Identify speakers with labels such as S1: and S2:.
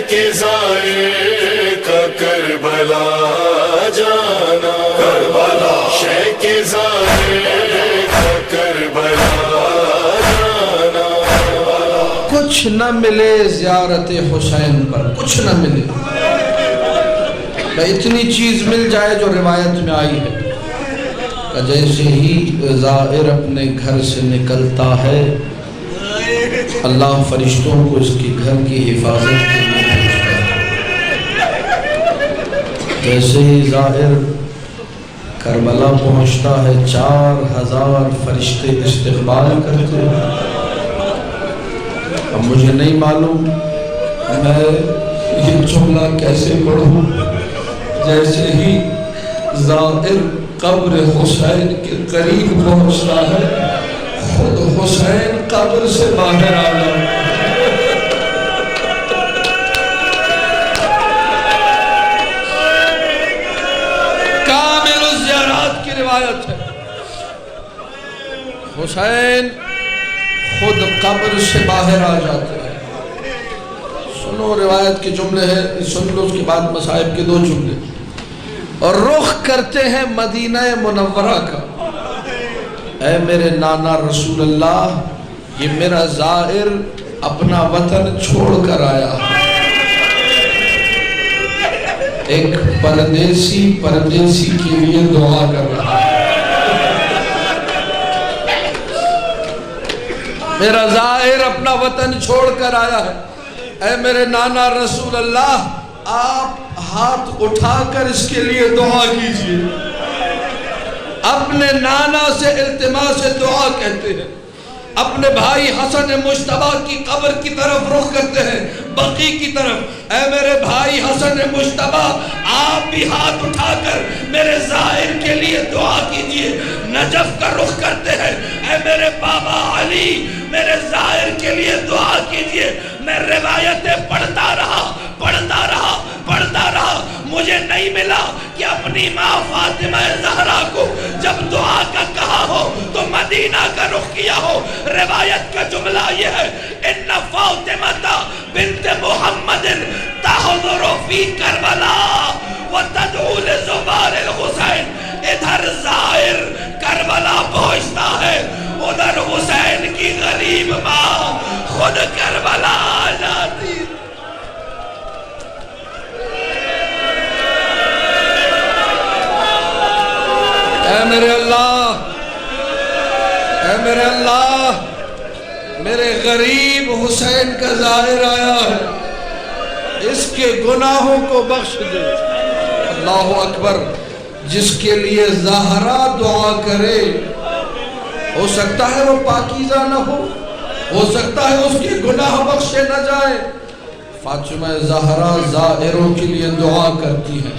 S1: کے زائر کا کربلا جانا، کربلا شے کے زائر کا کربلا جانا۔
S2: کچھ نہ ملے زیارت حسین پر، کچھ نہ ملے، اتنی چیز مل جائے جو روایت میں آئی ہے کہ جیسے ہی زائر اپنے گھر سے نکلتا ہے اللہ فرشتوں کو اس کے گھر کی حفاظت کے لیے بھیجتا ہے۔ جیسے ہی زائر کربلا پہنچتا ہے 4000 فرشتے استقبال کرتے ہیں۔ اب مجھے نہیں معلوم میں یہ جملہ کیسے پڑھوں، جیسے ہی زائر قبر حسین کے قریب پہنچتا ہے خود حسین قبر سے باہر آنا۔ کامل الزیارات کی روایت ہے، حسین خود قبر سے باہر آ جاتے ہیں۔ سنو روایت کے جملے ہیں، سن لو، اس کے بعد مصائب کے 2 جملے۔ اور رخ کرتے ہیں مدینہ منورہ کا، اے میرے نانا رسول اللہ، یہ میرا زائر اپنا وطن چھوڑ کر آیا ہے۔ ایک پردیسی کے لیے دعا کر رہا ہے۔ میرا زائر اپنا وطن چھوڑ کر آیا ہے، اے میرے نانا رسول اللہ، آپ ہاتھ اٹھا کر اس کے لیے دعا کیجئے۔ اپنے نانا سے التماس دعا کہتے ہیں، اپنے بھائی حسن مجتبیٰ کی قبر کی طرف رخ کرتے ہیں، بقیع کی طرف، اے میرے بھائی حسن مجتبیٰ، آپ بھی ہاتھ اٹھا کر میرے زائر کے لیے دعا کیجئے۔ نجف کا رخ کرتے ہیں، اے میرے بابا علی، میرے زائر کے لیے دعا کیجئے۔ میں روایتیں پڑھتا رہا، مجھے نہیں ملا کہ اپنی ماں فاطمہ زہرا کو جب دعا کا کہا ہو تو مدینہ کا رخ کیا ہو۔ روایت کا جملہ یہ ہے، ان فاطمہ بنت محمد تحضر فی کربلا وتدعو لزبار الحسین۔ ادھر زائر کربلا پہنچتا ہے، ادھر حسین کی غریب ماں خود کربلا آ جاتی۔ اے میرے اللہ، اے میرے اللہ، میرے غریب حسین کا زائر آیا ہے، اس کے گناہوں کو بخش دے۔ اللہ اکبر۔ جس کے لیے زہرا دعا کرے، ہو سکتا ہے وہ پاکیزہ نہ ہو سکتا ہے اس کے گناہ بخشے نہ جائے۔ فاطمہ زہرا زائروں کے لیے دعا کرتی ہے۔